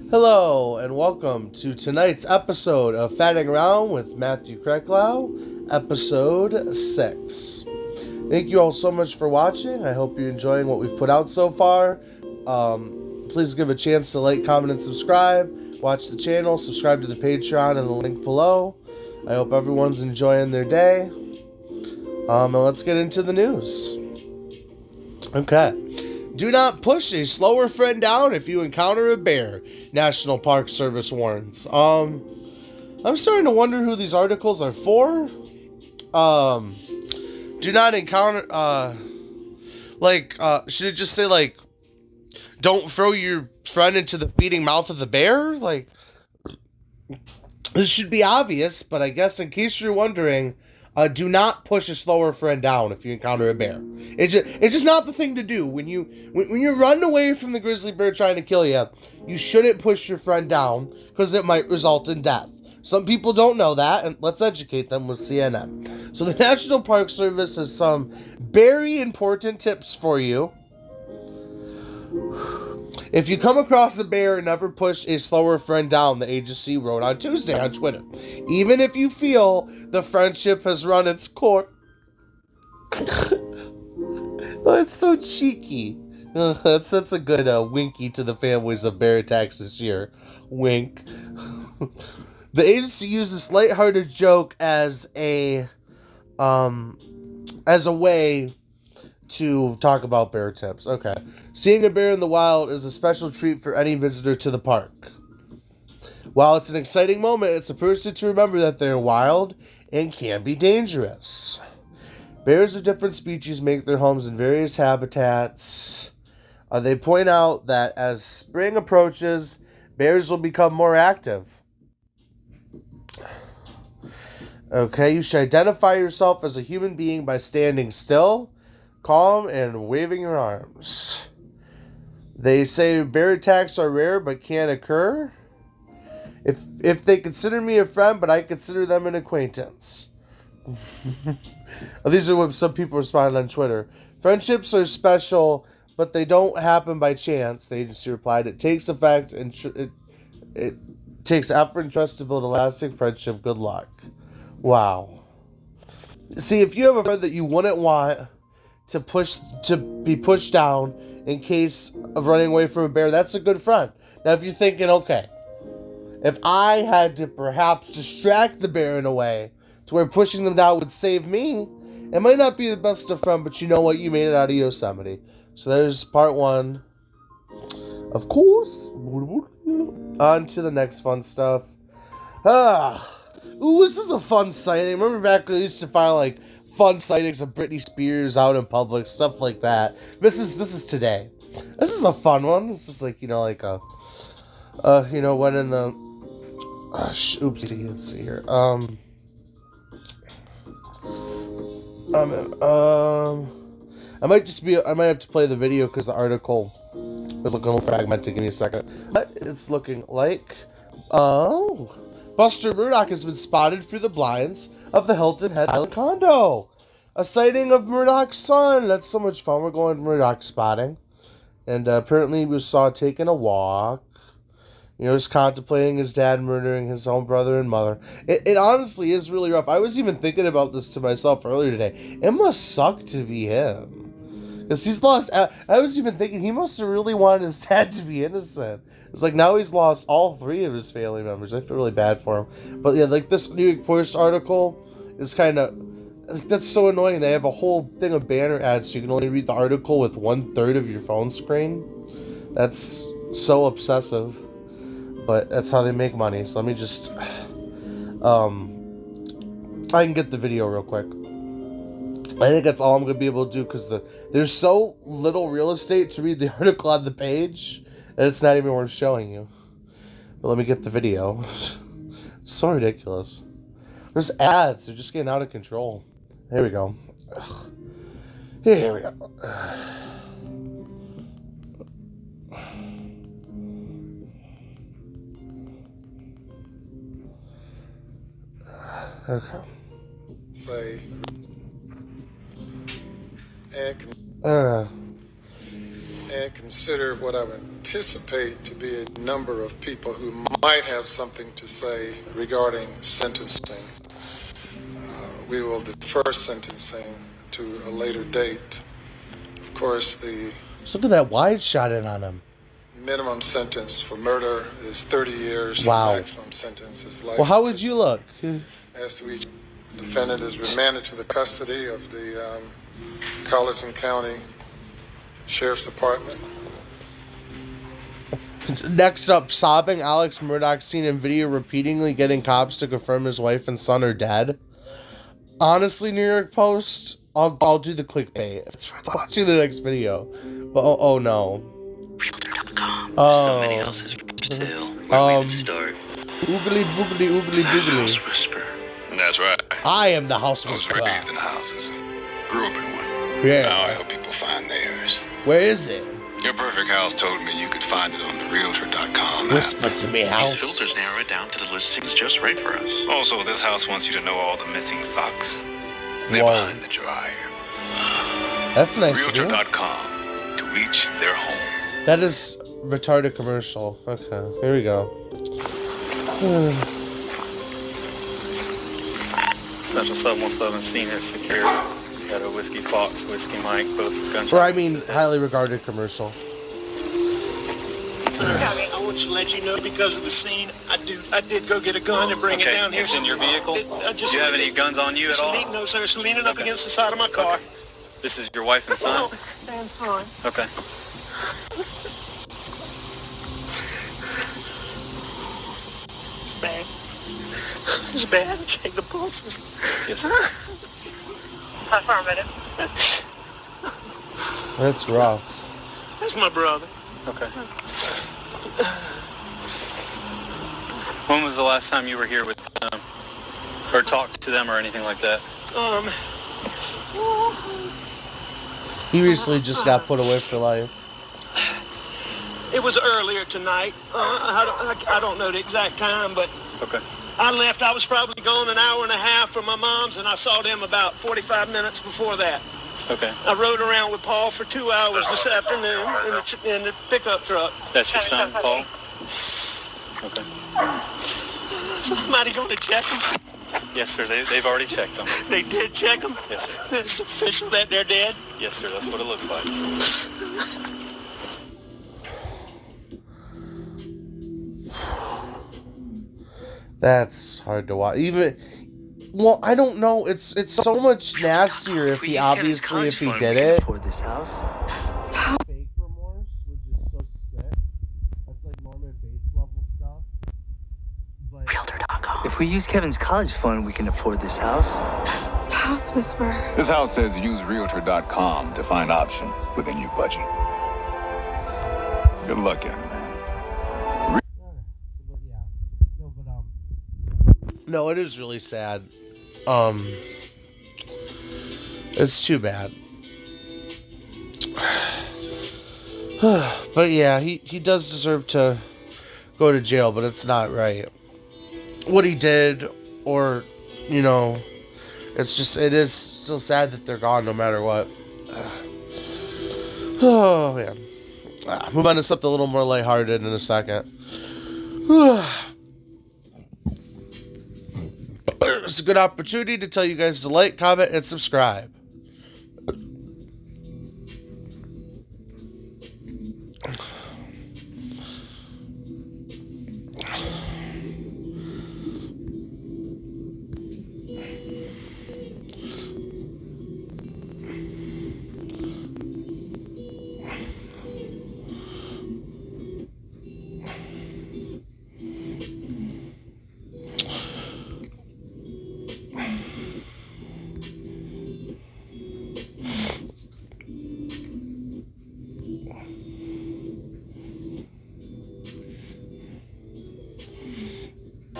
Hello, and welcome to tonight's episode of Fatting Around with Matthew Kreklau, episode 6. Thank you all so much for watching. I hope you're enjoying what we've put out so far. Please give a chance to like, comment, and subscribe. Watch the channel, subscribe to the Patreon in the link below. I hope everyone's enjoying their day. And let's get into the news. Okay. Do not push a slower friend down if you encounter a bear, National Park Service warns. I'm starting to wonder who these articles are for. Do not encounter, should it just say, don't throw your friend into the feeding mouth of the bear? This should be obvious, but I guess in case you're wondering, do not push a slower friend down if you encounter a bear. It's just not the thing to do. When you run away from the grizzly bear trying to kill you, you shouldn't push your friend down because it might result in death. Some people don't know that, and let's educate them with CNN. So the National Park Service has some very important tips for you. If you come across a bear, never push a slower friend down, the agency wrote on Tuesday on Twitter. Even if you feel the friendship has run its course. That's so cheeky. That's a good winky to the families of bear attacks this year. Wink. The agency used this lighthearted joke as a way to talk about bear tips. Okay. Seeing a bear in the wild is a special treat for any visitor to the park. While it's an exciting moment, it's a person to remember that they're wild and can be dangerous. Bears of different species make their homes in various habitats. They point out that as spring approaches, bears will become more active. Okay, you should identify yourself as a human being by standing still, calm, and waving your arms. They say bear attacks are rare but can occur. If they consider me a friend, but I consider them an acquaintance. These are what some people responded on Twitter. Friendships are special, but they don't happen by chance. The agency replied, it takes effect and it takes effort and trust to build a lasting friendship. Good luck. Wow. See, if you have a friend that you wouldn't want to be pushed down in case of running away from a bear, that's a good friend. Now, if you're thinking, okay, if I had to perhaps distract the bear in a way to where pushing them down would save me, it might not be the best of friend, but you know what? You made it out of Yosemite. So there's part one. Of course. On to the next fun stuff. Ooh, this is a fun sighting. Remember back when we used to find, fun sightings of Britney Spears out in public, stuff like that. This is today. This is a fun one. This is when in the oopsie, let's see here. I might have to play the video because the article was looking a little fragmented. Give me a second. But it's looking like Buster Murdaugh has been spotted through the blinds of the Hilton Head Island condo. A sighting of Murdaugh's son. That's so much fun. We're going Murdaugh spotting. And apparently he was saw taking a walk. Just contemplating his dad murdering his own brother and mother. It honestly is really rough. I was even thinking about this to myself earlier today. It must suck to be him. Because he's lost... I was even thinking he must have really wanted his dad to be innocent. It's now he's lost all 3 of his family members. I feel really bad for him. But yeah, this New York Post article is kind of... that's so annoying. They have a whole thing of banner ads so you can only read the article with 1/3 of your phone screen. That's so obsessive. But that's how they make money. So let me just... I can get the video real quick. I think that's all I'm going to be able to do because there's so little real estate to read the article on the page that it's not even worth showing you. But let me get the video. It's so ridiculous. There's ads. They're just getting out of control. Here we go. Here we go. Okay. Say and consider what I've been anticipate to be a number of people who might have something to say regarding sentencing. We will defer sentencing to a later date. Of course, the Look at that wide shot in on him. minimum sentence for murder is 30 years. Wow. The maximum sentence is life. Well, how would you look? As to each defendant is remanded to the custody of the Colleton County Sheriff's Department. Next up, sobbing Alex Murdaugh seen in video repeatedly getting cops to confirm his wife and son are dead. Honestly, New York Post, I'll do the clickbait. Let's watch the next video. But oh no. Realtor.com. Oh. So many houses for sale. Where do we even start? Oogly boogly oogly boogly. House whisperer. That's right. I am the house I was whisperer. raised in houses. Grew up in one. Yeah. Now I help people find theirs. Where is it? Your perfect house told me you could find it on the Realtor.com app. Whisper to me, house. These filters narrow it down to the listings just right for us. Also, this house wants you to know all the missing socks. They're Whoa. behind the dryer. That's nice to do. Realtor.com to reach their home. That is retarded commercial. Okay, here we go. Central 717 scene is secure. Got a Whiskey Fox, Whiskey Mike, both gunshots. Or I mean, highly regarded commercial. I want to let you know because of the scene, I did go get a gun and bring it down here. It's in your vehicle? Do you have any guns on you at all? No, sir. It's leaning up against the side of my car. This is your wife and son? And son. Okay. It's bad. It's bad. Check the pulses. Yes, sir. Affirmative. That's rough. That's my brother. Okay. When was the last time you were here with them? Or talked to them or anything like that? He recently just got put away for life. It was earlier tonight. I don't know the exact time, but Okay. I left. I was probably gone an hour and a half from my mom's, and I saw them about 45 minutes before that. Okay. I rode around with Paul for 2 hours this afternoon in the pickup truck. That's your son, Paul? Okay. Somebody going to check him? Yes, sir. They've already checked them. They did check him? Yes, sir. It's official that they're dead? Yes, sir. That's what it looks like. That's hard to watch. Well, I don't know. It's so much nastier if he obviously if he did it. For this house. Fake remorse, which is so sick. That's like Norman Bates level stuff. But Realtor.com. If we use Kevin's college fund, we can afford this house. House whisperer. This house says use Realtor.com to find options within your budget. Good luck, young man. No, it is really sad. It's too bad. But yeah, he does deserve to go to jail, but it's not right. What he did, or, you know, it is still sad that they're gone no matter what. Oh, man. Move on to something a little more lighthearted in a second. It's a good opportunity to tell you guys to like, comment, and subscribe.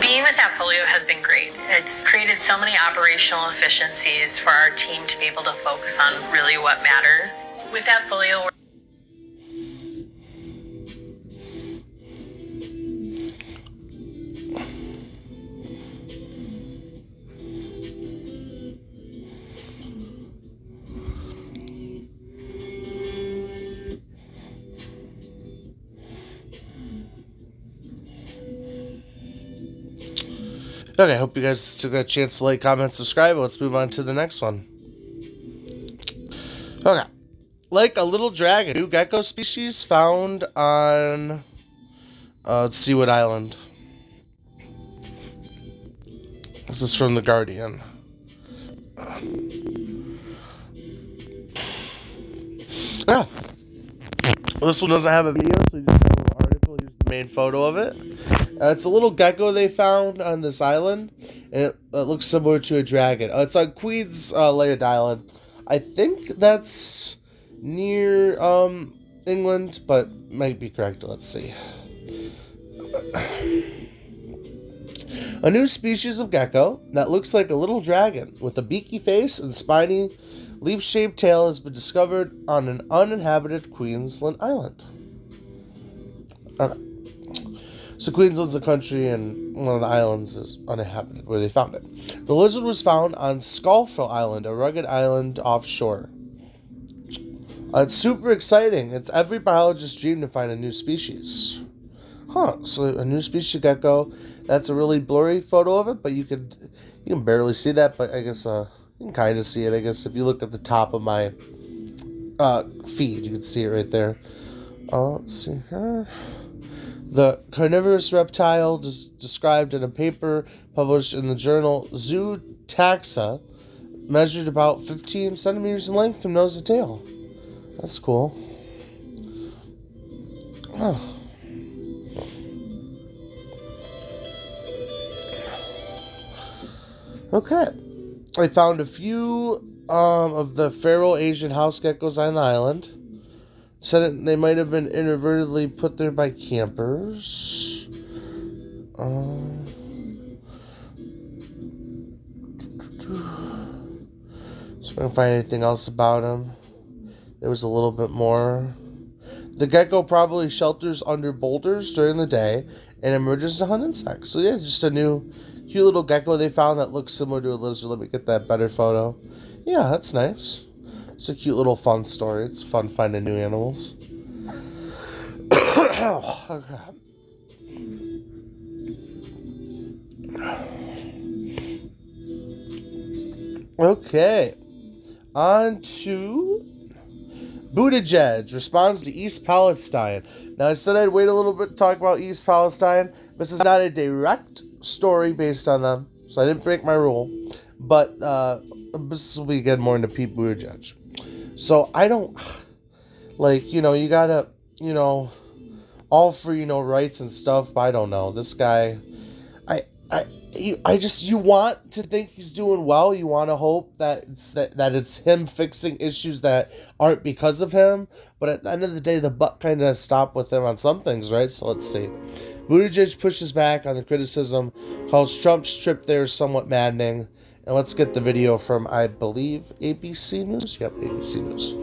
Being with Appfolio has been great. It's created so many operational efficiencies for our team to be able to focus on really what matters. With Appfolio, we're Okay, hope you guys took a chance to like, comment, subscribe. Let's move on to the next one. Okay. Like a little dragon, new gecko species found on, let's see what island. This is from The Guardian. Yeah. This one doesn't have a video, so you just have a little article. Here's the main photo of it. It's a little gecko they found on this island, and it looks similar to a dragon. It's on Queen's Laird Island. I think that's near England, but might be correct. Let's see. A new species of gecko that looks like a little dragon with a beaky face and spiny leaf-shaped tail has been discovered on an uninhabited Queensland island. Okay. So Queensland's a country and one of the islands is uninhabited where they found it. The lizard was found on Scalfell Island, a rugged island offshore. It's super exciting. It's every biologist's dream to find a new species. So a new species of gecko. That's a really blurry photo of it, but you can barely see that, but I guess you can kind of see it, I guess. If you look at the top of my feed, you can see it right there. Let's see here. The carnivorous reptile described in a paper published in the journal Zootaxa measured about 15 centimeters in length from nose to tail. That's cool. Oh. Okay. I found a few of the feral Asian house geckos on the island. Said they might have been inadvertently put there by campers. So I don't find anything else about them. There was a little bit more. The gecko probably shelters under boulders during the day and emerges to hunt insects. So yeah, just a new cute little gecko they found that looks similar to a lizard. Let me get that better photo. Yeah, that's nice. It's a cute little fun story. It's fun finding new animals. Okay. On to Buttigieg responds to East Palestine. Now, I said I'd wait a little bit to talk about East Palestine. This is not a direct story based on them, so I didn't break my rule. But this will be getting more into Pete Buttigieg. So I don't, you gotta, all for, rights and stuff, but I don't know. This guy, you want to think he's doing well. You want to hope that it's him fixing issues that aren't because of him. But at the end of the day, the buck kind of stopped with him on some things, right? So let's see. Buttigieg pushes back on the criticism, calls Trump's trip there somewhat maddening. And let's get the video from, I believe, ABC News? Yep, ABC News.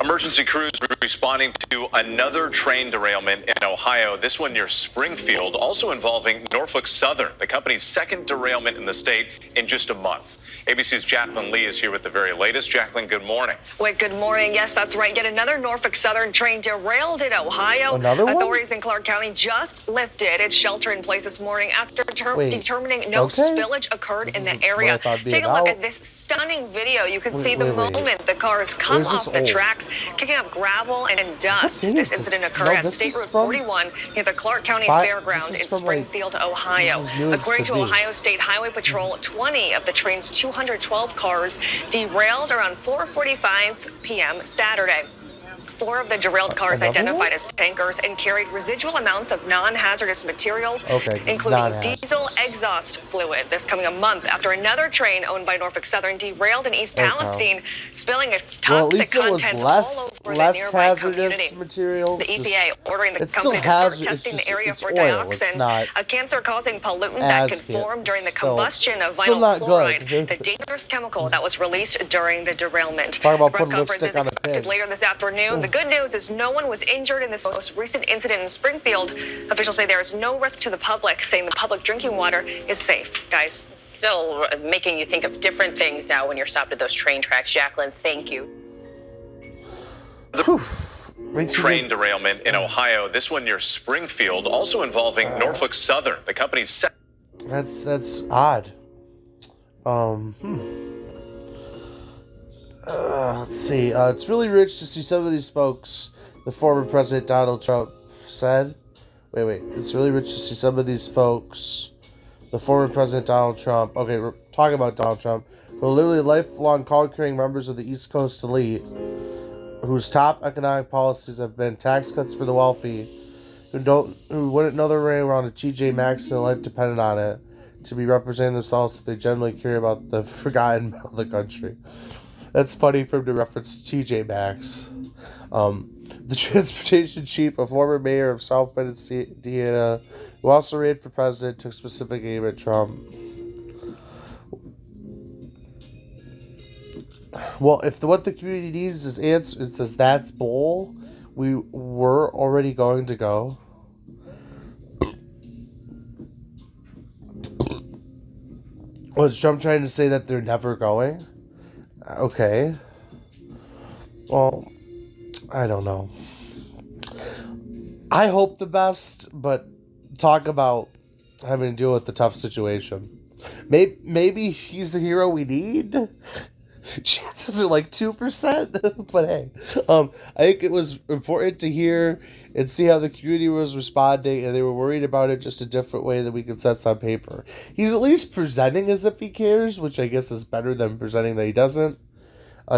Emergency crews responding to another train derailment in Ohio, this one near Springfield, also involving Norfolk Southern, the company's second derailment in the state in just a month. ABC's Jacqueline Lee is here with the very latest. Jacqueline, good morning. Wait, good morning. Yes, that's right. Yet another Norfolk Southern train derailed in Ohio. Another one? Authorities in Clark County just lifted its shelter in place this morning after determining no spillage occurred in the area. Take a look at this stunning video. You can see the moment the cars come off the tracks, kicking up gravel and dust. This incident occurred at State Route 41 near the Clark County Fairground in Springfield, Ohio. According to Ohio State Highway Patrol, 20 of the train's 212 cars derailed around 4:45 p.m. Saturday. 4 of the derailed cars identified as tankers and carried residual amounts of non-hazardous materials, including diesel exhaust fluid. This coming a month after another train owned by Norfolk Southern derailed in East Palestine, spilling its toxic contents all over the nearby community. Materials, the EPA ordering the company to start testing the area for dioxins, a cancer-causing pollutant that can form during the combustion of vinyl chloride, the dangerous chemical that was released during the derailment. The press conference is expected later this afternoon. The good news is no one was injured in this most recent incident in Springfield. Officials say there is no risk to the public, saying the public drinking water is safe. Guys. Still making you think of different things now when you're stopped at those train tracks. Jacqueline, thank you. train derailment in Ohio, this one near Springfield, also involving Norfolk Southern, the company's... That's odd. Let's see. It's really rich to see some of these folks, the former President Donald Trump said. Wait. It's really rich to see some of these folks, the former President Donald Trump. Okay, we're talking about Donald Trump. Who are literally lifelong card-carrying members of the East Coast elite, whose top economic policies have been tax cuts for the wealthy, who wouldn't know their way around a TJ Maxx and their life depended on it, to be representing themselves if they generally care about the forgotten middle of the country. That's funny for him to reference TJ Maxx. The transportation chief, a former mayor of South Bend, Indiana, who also ran for president, took specific aim at Trump. Well, if what the community needs is answer, it says that's bull, we were already going to go. Was Trump trying to say that they're never going? Okay. Well, I don't know. I hope the best, but talk about having to deal with the tough situation. Maybe he's the hero we need. Chances are like 2%, but hey, I think it was important to hear and see how the community was responding, and they were worried about it just a different way than we could sense on paper. He's at least presenting as if he cares, which I guess is better than presenting that he doesn't.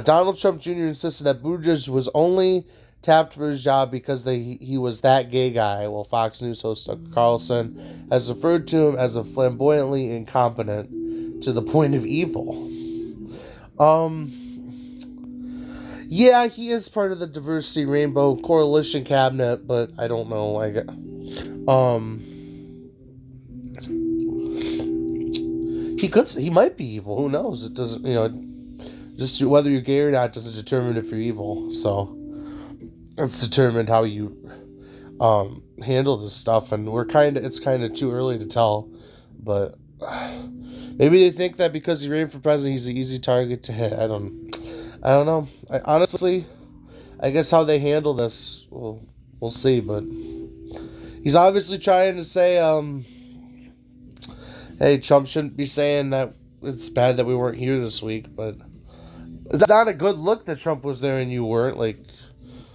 Donald Trump Jr. insisted that Buttigieg was only tapped for his job because he was that gay guy, while Fox News host Tucker Carlson has referred to him as a flamboyantly incompetent to the point of evil. Yeah, he is part of the Diversity Rainbow Coalition cabinet, but I don't know. He might be evil. Who knows? It doesn't, just whether you're gay or not doesn't determine if you're evil. So it's determined how you handle this stuff, and it's kind of too early to tell, but maybe they think that because he ran for president, he's an easy target to hit. I don't know. Honestly, I guess how they handle this, we'll see. But he's obviously trying to say, hey, Trump shouldn't be saying that it's bad that we weren't here this week. But it's not a good look that Trump was there and you weren't. Like,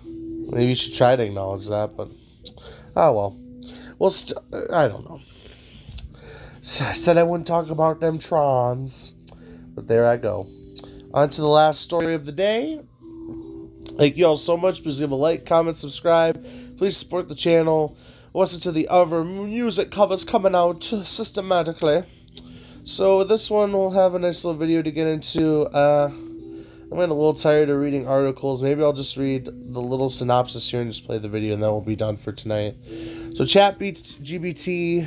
maybe you should try to acknowledge that. But, oh well. Well, I don't know. I said I wouldn't talk about them Trons, but there I go. On to the last story of the day. Thank you all so much. Please give a like, comment, subscribe. Please support the channel. Listen to the other music covers coming out systematically. So this one will have a nice little video to get into. I'm getting a little tired of reading articles. Maybe I'll just read the little synopsis here and just play the video, and then we'll be done for tonight. So ChatGPT,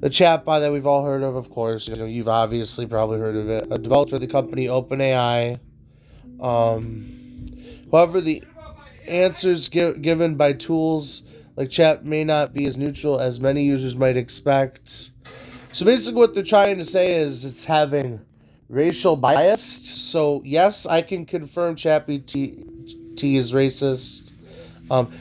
the chatbot that we've all heard of course. You've obviously probably heard of it. Developed by the company OpenAI. However, the answers given by tools like chat may not be as neutral as many users might expect. So basically what they're trying to say is it's having racial bias. So yes, I can confirm ChatGPT is racist.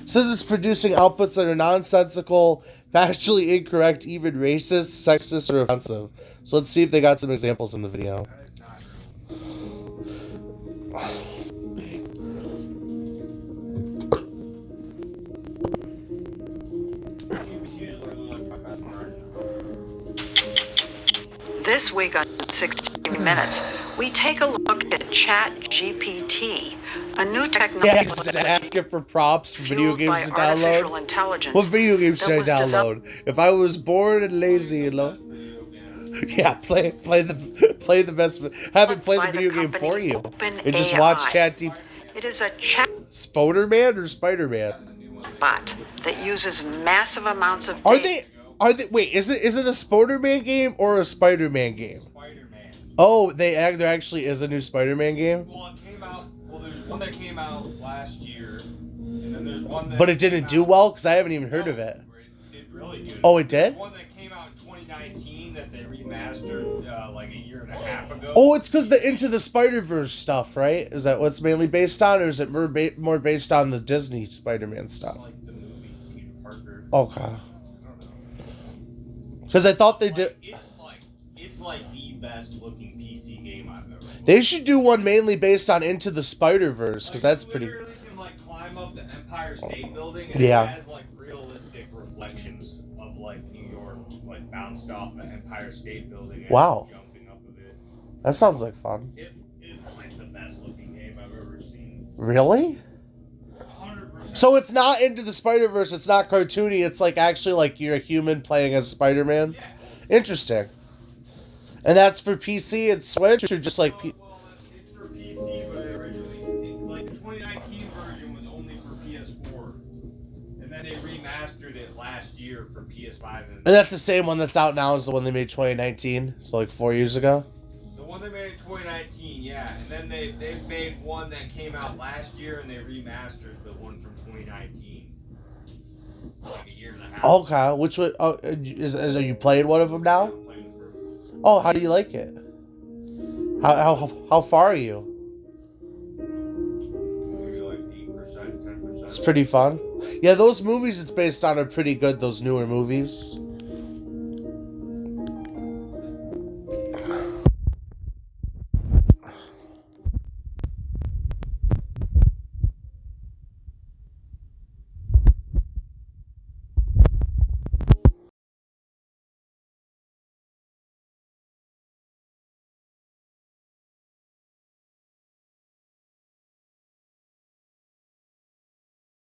Says it's producing outputs that are nonsensical, factually incorrect, even racist, sexist, or offensive. So let's see if they got some examples in the video. This week on 60 Minutes, we take a look at ChatGPT, a new technology. Yeah, ask it for props for video games to download. What video games should I download? If I was bored and lazy, yeah, play the best. Have it play the video game for you, and just watch ChatGPT. It is a chat Spoderman or Spider-Man bot that uses massive amounts of data. Wait, is it a Spider-Man game or a Spider-Man game? Spider-Man. Oh, there actually is a new Spider-Man game? Well, it came out, there's one that came out last year, and then there's one that... But it didn't do well? Because I haven't even heard of it. It did really good. Oh, it did? There's one that came out in 2019 that they remastered like a year and a half ago. Oh, it's because the Into the Spider-Verse stuff, right? Is that what's mainly based on, or is it more based on the Disney Spider-Man stuff? Like the movie Peter Parker. Okay. Because I thought they did. It's like the best looking PC game I've ever played. They should do one mainly based on Into the Spider-Verse, because that's pretty. You literally can like climb up the Empire State Building, and yeah. It has like realistic reflections of like New York, like bounced off the Empire State Building. And wow. Jumping up of it. That sounds like fun. It is like the best looking game I've ever seen. Really? 100%. So it's not Into the Spider-Verse, it's not cartoony, it's like actually like you're a human playing as Spider-Man? Yeah. Interesting. And that's for PC and Switch, or just like... Well, it's for PC, but originally, like the 2019 version was only for PS4. And then they remastered it last year for PS5. And that's the same one that's out now as the one they made 2019, so like 4 years ago? The one they made in 2019, yeah. And then they made one that came out last year, and they remastered the one from 2019. Like a year and a half. Okay, which one? Oh, are you playing one of them now? Oh, how do you like it? How far are you? Maybe like 8%, 10%. It's pretty fun. Yeah, those movies it's based on are pretty good, those newer movies.